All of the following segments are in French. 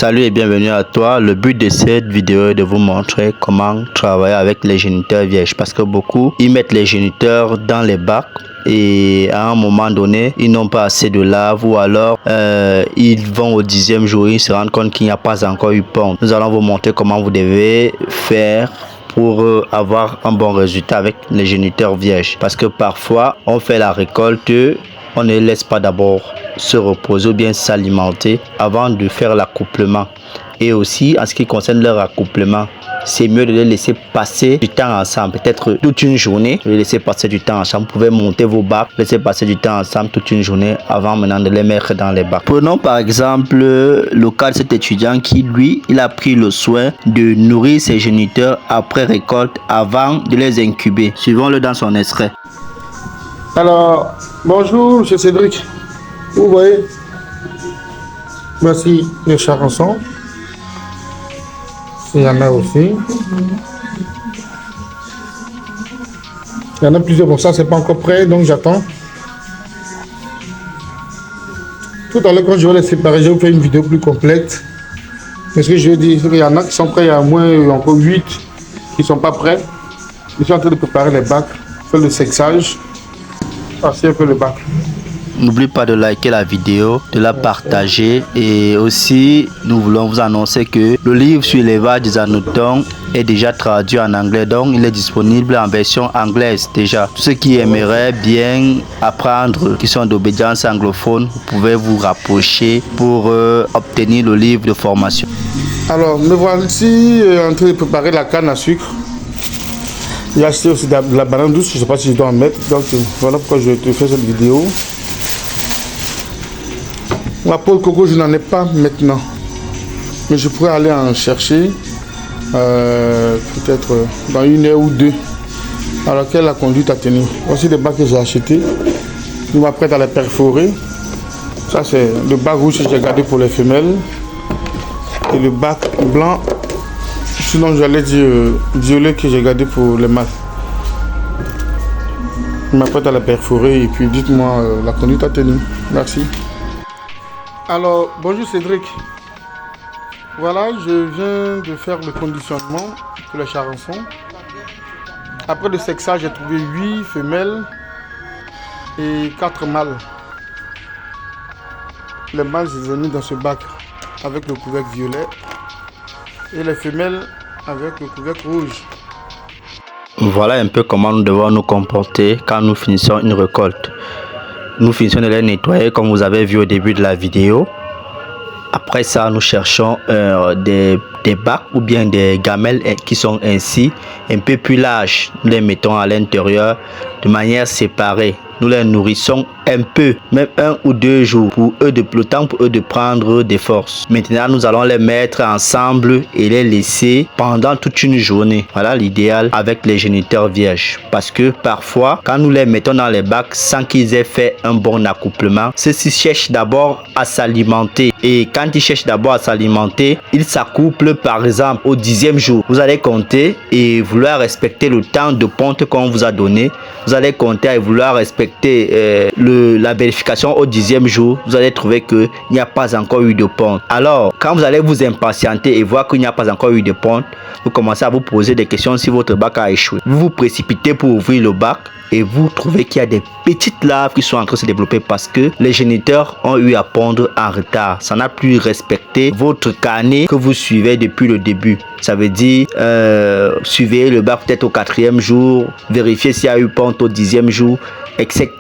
Salut et bienvenue à toi. Le but de cette vidéo est de vous montrer comment travailler avec les géniteurs vierges, parce que beaucoup ils mettent les géniteurs dans les bacs et à un moment donné ils n'ont pas assez de lave, ou alors ils vont au 10e jour, ils se rendent compte qu'il n'y a pas encore eu ponte. Nous allons vous montrer comment vous devez faire pour avoir un bon résultat avec les géniteurs vierges, parce que parfois on fait la récolte, on ne laisse pas d'abord se reposer ou bien s'alimenter avant de faire l'accouplement. Et aussi en ce qui concerne leur accouplement, c'est mieux de les laisser passer du temps ensemble, peut-être toute une journée, de les laisser passer du temps ensemble. Vous pouvez monter vos bacs, laisser passer du temps ensemble toute une journée avant maintenant de les mettre dans les bacs. Prenons par exemple le cas de cet étudiant qui, lui, il a pris le soin de nourrir ses géniteurs après récolte avant de les incuber. Suivons-le dans son extrait. Alors, bonjour, monsieur Cédric. Vous voyez, voici les charançons. Il y en a aussi. Il y en a plusieurs. Bon, ça, c'est pas encore prêt, donc j'attends. Tout à l'heure, quand je vais les séparer, je vais vous faire une vidéo plus complète. Mais ce que je veux dire, c'est qu'il y en a qui sont prêts, il y a au moins encore 8 qui ne sont pas prêts. Je suis en train de préparer les bacs, faire le sexage. Passer un peu le bac. N'oublie pas de liker la vidéo, de la partager, et aussi nous voulons vous annoncer que le livre sur l'élevage des anotons est déjà traduit en anglais, donc il est disponible en version anglaise déjà. Tous ceux qui aimeraient bien apprendre, qui sont d'obédience anglophone, vous pouvez vous rapprocher pour obtenir le livre de formation. Alors, me voici en train de préparer la canne à sucre. Il y a aussi de la banane douce, je ne sais pas si je dois en mettre, donc voilà pourquoi je te fais cette vidéo. La peau de coco, je n'en ai pas maintenant, mais je pourrais aller en chercher peut-être dans 1 heure ou 2, à laquelle la conduite à tenir. Voici des bacs que j'ai achetés, je m'apprête à les perforer. Ça c'est le bac rouge que j'ai gardé pour les femelles et le bac blanc, sinon j'allais dire violet, que j'ai gardé pour les mâles. Je m'apprête à la perforer et puis dites-moi la conduite à tenir. Merci. Alors, bonjour Cédric. Voilà, je viens de faire le conditionnement pour les charançons. Après le sexage, j'ai trouvé 8 femelles et 4 mâles. Les mâles, je les ai mis dans ce bac avec le couvercle violet et les femelles avec le couvercle rouge. Voilà un peu comment nous devons nous comporter quand nous finissons une récolte. Nous finissons de les nettoyer comme vous avez vu au début de la vidéo. Après ça, nous cherchons des bacs ou bien des gamelles qui sont ainsi un peu plus larges. Nous les mettons à l'intérieur de manière séparée. Nous les nourrissons un peu, même 1 ou 2 jours, pour eux le temps pour eux de prendre des forces. Maintenant, nous allons les mettre ensemble et les laisser pendant toute une journée. Voilà l'idéal avec les géniteurs vierges. Parce que parfois, quand nous les mettons dans les bacs sans qu'ils aient fait un bon accouplement, ceux-ci cherchent d'abord à s'alimenter. Et quand ils cherchent d'abord à s'alimenter, ils s'accouplent par exemple au 10e jour. Vous allez compter et vouloir respecter le temps de ponte qu'on vous a donné. Vous allez compter et vouloir respecter la vérification au 10e jour. Vous allez trouver qu'il n'y a pas encore eu de ponte. Alors, quand vous allez vous impatienter et voir qu'il n'y a pas encore eu de ponte, vous commencez à vous poser des questions si votre bac a échoué. Vous vous précipitez pour ouvrir le bac et vous trouvez qu'il y a des petites larves qui sont en train de se développer parce que les géniteurs ont eu à pondre en retard. Ça n'a plus respecté votre carnet que vous suivez depuis le début. Ça veut dire, suivez le bac peut-être au 4e jour, vérifiez s'il y a eu ponte au 10e jour, etc.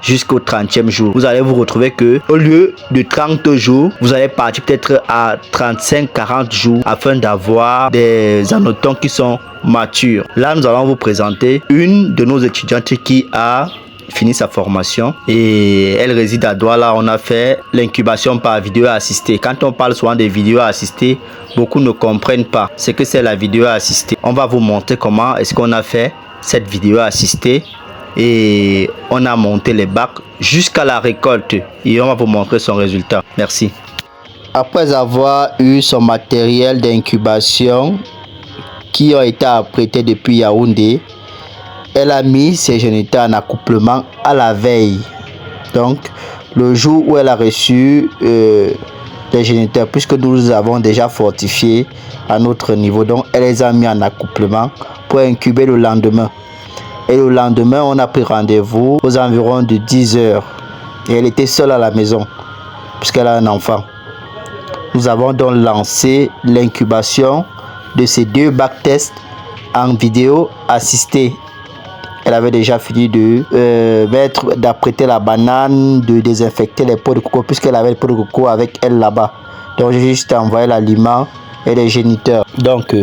jusqu'au 30e jour. Vous allez vous retrouver que au lieu de 30 jours, vous allez partir peut-être à 35-40 jours afin d'avoir des anotons qui sont matures. Là, nous allons vous présenter une de nos étudiantes qui a fini sa formation et elle réside à Douala. On a fait l'incubation par vidéo assistée. Quand on parle souvent des vidéos assistées, beaucoup ne comprennent pas ce que c'est la vidéo assistée. On va vous montrer comment est-ce qu'on a fait cette vidéo assistée et on a monté les bacs jusqu'à la récolte et on va vous montrer son résultat. Merci. Après avoir eu son matériel d'incubation qui a été apprêté depuis Yaoundé, elle a mis ses géniteurs en accouplement à la veille. Donc, le jour où elle a reçu des géniteurs, puisque nous les avons déjà fortifiés à notre niveau. Donc elle les a mis en accouplement pour incuber le lendemain. Et le lendemain, on a pris rendez-vous aux environs de 10 h. Et elle était seule à la maison, puisqu'elle a un enfant. Nous avons donc lancé l'incubation de ces 2 bacs tests en vidéo assistée. Elle avait déjà fini d'apprêter la banane, de désinfecter les pots de coco, puisqu'elle avait les pots de coco avec elle là-bas. Donc j'ai juste envoyé l'aliment et les géniteurs. Donc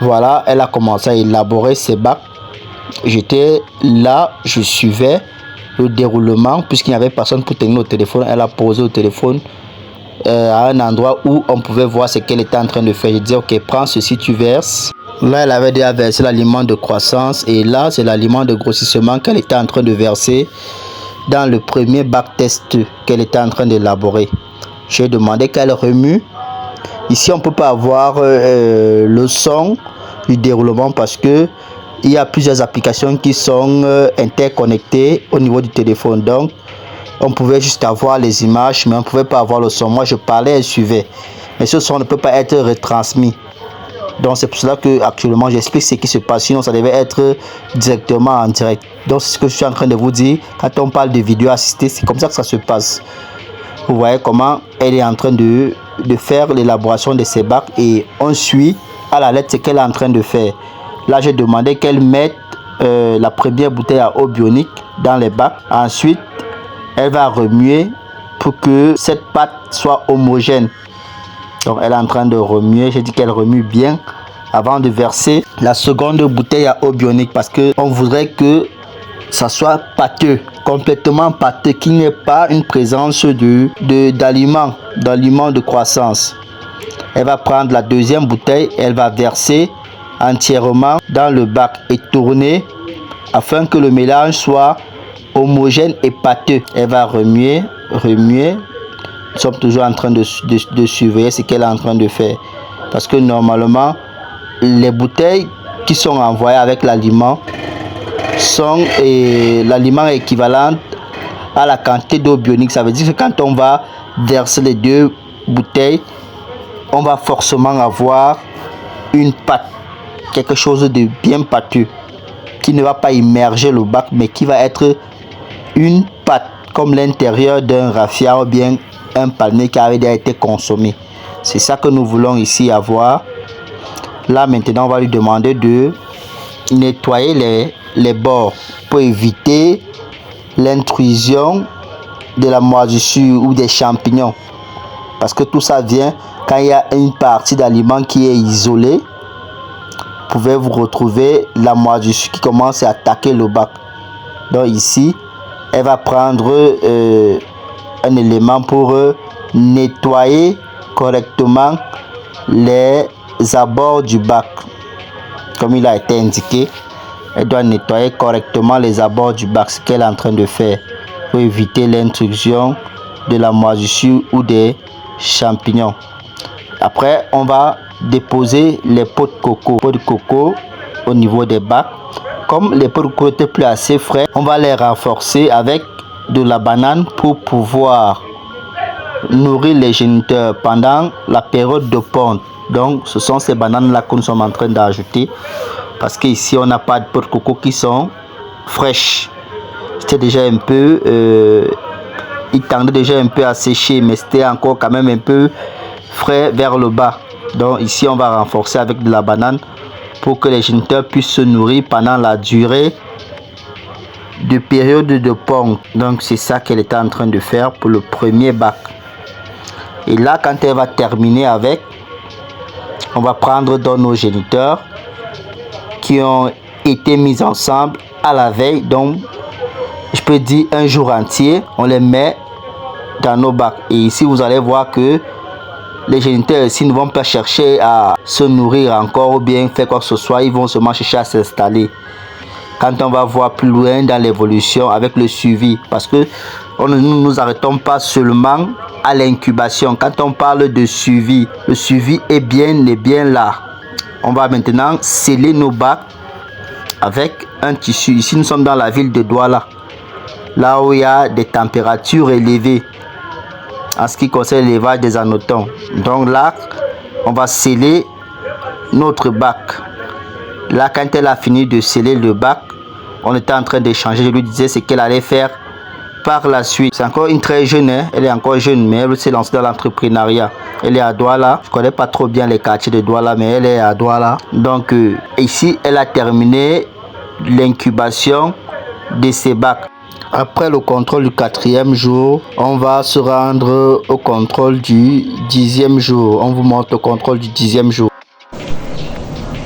voilà, elle a commencé à élaborer ses bacs. J'étais là, je suivais le déroulement, puisqu'il n'y avait personne pour tenir le téléphone. Elle a posé le téléphone à un endroit où on pouvait voir ce qu'elle était en train de faire. Je disais, ok, prends ceci, tu verses. Là, elle avait déjà versé l'aliment de croissance, et là, c'est l'aliment de grossissement qu'elle était en train de verser dans le premier bac test qu'elle était en train d'élaborer. J'ai demandé qu'elle remue. Ici, on ne peut pas avoir le son du déroulement parce que il y a plusieurs applications qui sont interconnectées au niveau du téléphone. Donc, on pouvait juste avoir les images, mais on ne pouvait pas avoir le son. Moi, je parlais, elle suivait. Mais ce son ne peut pas être retransmis. Donc, c'est pour cela que actuellement j'explique ce qui se passe. Sinon, ça devait être directement en direct. Donc, c'est ce que je suis en train de vous dire. Quand on parle de vidéo assistée, c'est comme ça que ça se passe. Vous voyez comment elle est en train de faire l'élaboration de ces bacs. Et on suit à la lettre ce qu'elle est en train de faire. Là, j'ai demandé qu'elle mette la première bouteille à eau bionique dans les bacs. Ensuite, elle va remuer pour que cette pâte soit homogène. Donc elle est en train de remuer. J'ai dit qu'elle remue bien avant de verser la seconde bouteille à eau bionique, parce que on voudrait que ça soit pâteux, complètement pâteux, qu'il n'y ait pas une présence d'aliments de croissance. Elle va prendre la deuxième bouteille, elle va verser entièrement dans le bac et tourner afin que le mélange soit homogène et pâteux. Elle va remuer. Nous sommes toujours en train de surveiller ce qu'elle est en train de faire. Parce que normalement, les bouteilles qui sont envoyées avec l'aliment sont l'aliment équivalent à la quantité d'eau bionique. Ça veut dire que quand on va verser les 2 bouteilles, on va forcément avoir une pâte, quelque chose de bien pâteux, qui ne va pas immerger le bac, mais qui va être une pâte, comme l'intérieur d'un raffia ou bien un palmier qui avait déjà été consommé. C'est ça que nous voulons ici avoir. Là maintenant, on va lui demander de nettoyer les bords pour éviter l'intrusion de la moisissure ou des champignons, parce que tout ça vient quand il y a une partie d'aliment qui est isolée. Vous pouvez vous retrouver la moisissure qui commence à attaquer le bac. Donc ici, elle va prendre un élément pour nettoyer correctement les abords du bac. Comme il a été indiqué, elle doit nettoyer correctement les abords du bac, ce qu'elle est en train de faire pour éviter l'intrusion de la moisissure ou des champignons. Après, on va déposer les pots de coco au niveau des bacs. Comme les pots de coco étaient plus assez frais, on va les renforcer avec de la banane pour pouvoir nourrir les géniteurs pendant la période de ponte. Donc ce sont ces bananes là que nous sommes en train d'ajouter, parce qu'ici on n'a pas de pots de coco qui sont fraîches. C'était déjà un peu il tendait déjà un peu à sécher, mais c'était encore quand même un peu frais vers le bas. Donc ici on va renforcer avec de la banane pour que les géniteurs puissent se nourrir pendant la durée de période de ponte. Donc c'est ça qu'elle était en train de faire pour le premier bac. Et là, quand elle va terminer avec, on va prendre dans nos géniteurs qui ont été mis ensemble à la veille, donc je peux dire un jour entier, on les met dans nos bacs. Et ici vous allez voir que les géniteurs ici ne vont pas chercher à se nourrir encore ou bien faire quoi que ce soit, ils vont seulement chercher à s'installer. Quand on va voir plus loin dans l'évolution avec le suivi, parce que nous ne nous arrêtons pas seulement à l'incubation. Quand on parle de suivi, le suivi est bien là. On va maintenant sceller nos bacs avec un tissu. Ici nous sommes dans la ville de Douala, là où il y a des températures élevées. en ce qui concerne l'élevage des anotons. Donc là, on va sceller notre bac. Là, quand elle a fini de sceller le bac, on était en train d'échanger. Je lui disais ce qu'elle allait faire par la suite. C'est encore une très jeune, hein? Elle est encore jeune, mais elle s'est lancée dans l'entrepreneuriat. Elle est à Douala. Je connais pas trop bien les quartiers de Douala, mais elle est à Douala. Donc ici, elle a terminé l'incubation de ces bacs. Après le contrôle du 4e jour, on va se rendre au contrôle du 10e jour. On vous montre le contrôle du 10e jour.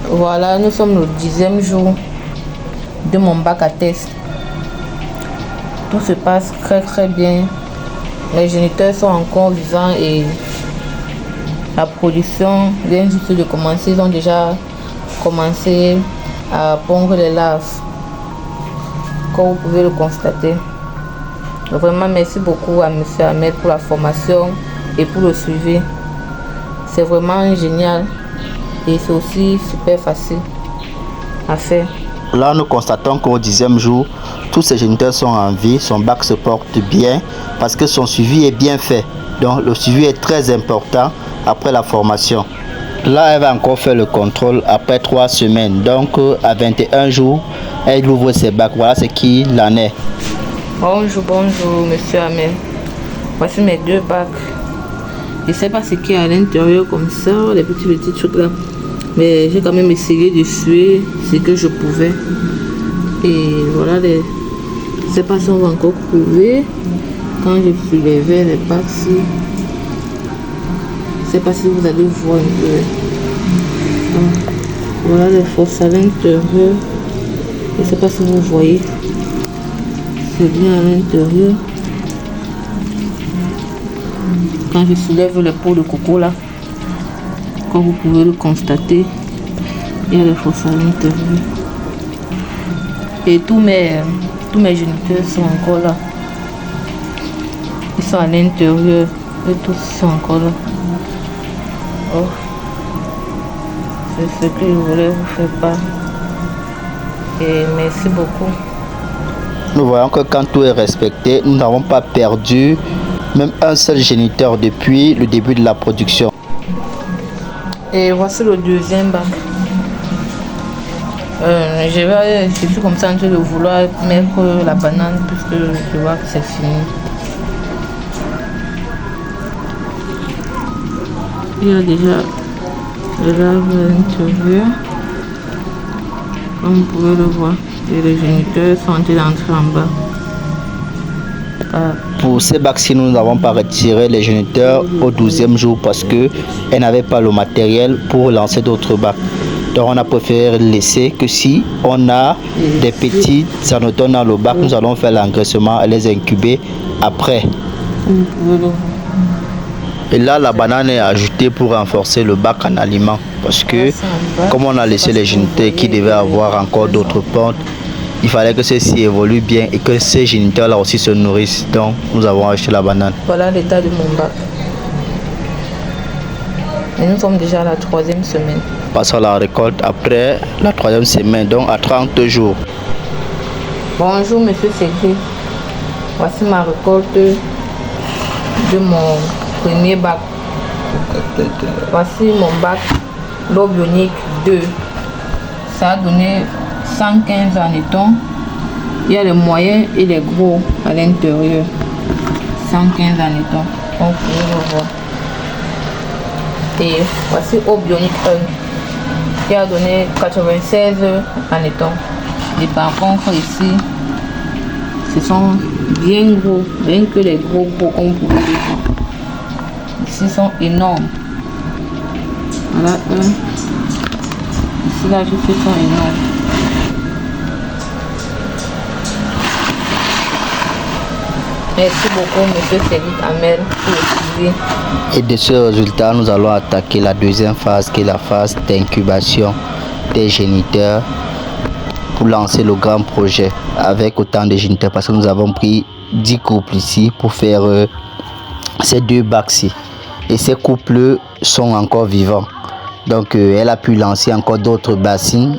Voilà, nous sommes le 10e jour de mon bac à test. Tout se passe très bien. Les géniteurs sont encore vivants et la production vient juste de commencer. Ils ont déjà commencé à pondre les larves, comme vous pouvez le constater. Vraiment, merci beaucoup à M. Ahmed pour la formation et pour le suivi. C'est vraiment génial et c'est aussi super facile à faire. Là, nous constatons qu'au 10e jour, tous ces géniteurs sont en vie, son bac se porte bien parce que son suivi est bien fait. Donc, le suivi est très important après la formation. Là, elle va encore faire le contrôle après 3 semaines. Donc, à 21 jours, elle ouvre ses bacs. Voilà ce qu'il en est. Bonjour, monsieur Ahmed. Voici mes 2 bacs. Je ne sais pas ce qu'il y a à l'intérieur comme ça, les petits trucs là. Mais j'ai quand même essayé de suer ce que je pouvais. Et voilà, je ne sais pas si on va encore trouver. Quand je soulevais les bacs, je ne sais pas si vous allez voir un peu. Voilà les fosses à l'intérieur. Je ne sais pas si vous voyez. C'est bien à l'intérieur. Quand je soulève les pots de coco là, comme vous pouvez le constater, il y a les fosses à l'intérieur. Et tous mes géniteurs sont encore là. Ils sont à l'intérieur. Et tous sont encore là. Oh. C'est ce que je voulais vous faire part. Et merci beaucoup. Nous voyons que quand tout est respecté, nous n'avons pas perdu même un seul géniteur depuis le début de la production. Et voici le 2e bac. Je suis comme ça en train de vouloir mettre la banane puisque je vois que c'est fini. Il y a déjà le larve à l'intérieur, comme vous pouvez le voir. Et les géniteurs sont en train d'entrer en bas. Pour ces bacs-ci, nous n'avons pas retiré les géniteurs au 12e jour parce qu'elles n'avaient pas le matériel pour lancer d'autres bacs. Donc on a préféré laisser que si on a des petits anotons dans le bac, nous allons faire l'engraissement et les incuber après. Et là, la banane est ajoutée pour renforcer le bac en aliment. Parce que, comme on a laissé les géniteurs qui devaient avoir encore d'autres pentes, il fallait que ceci évolue bien et que ces géniteurs-là aussi se nourrissent. Donc, nous avons acheté la banane. Voilà l'état de mon bac. Et nous sommes déjà à la 3e semaine. Passons à la récolte après la 3e semaine, donc à 30 jours. Bonjour, monsieur Cédric. Voici ma récolte de mon premier bac. Voici mon bac l'eau bionique 2. Ça a donné 115 anetons. Il y a les moyens et les gros à l'intérieur. 115 anetons. Donc vous pouvez le voir. Et voici eau bionique 1 qui a donné 96 anetons. Et par contre ici, ce sont bien gros, bien que les gros comme vous pouvez le voir. Ici sont énormes. Voilà un. Ici là juste ils sont énormes. Merci beaucoup monsieur Cédric Ahmed pour le suivi. Et de ce résultat, nous allons attaquer la 2e phase qui est la phase d'incubation des géniteurs pour lancer le grand projet avec autant de géniteurs parce que nous avons pris 10 couples ici pour faire ces 2 bacs-ci. Et ces couples sont encore vivants. Donc elle a pu lancer encore d'autres bassines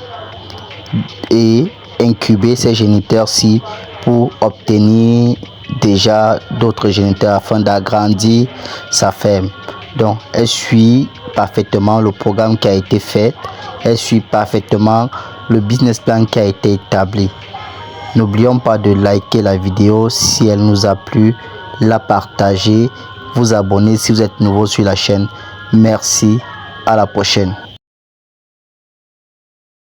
et incuber ces géniteurs-ci pour obtenir déjà d'autres géniteurs afin d'agrandir sa ferme. Donc elle suit parfaitement le programme qui a été fait, elle suit parfaitement le business plan qui a été établi. N'oublions pas de liker la vidéo si elle nous a plu, la partager, vous abonner si vous êtes nouveau sur la chaîne. Merci, à la prochaine.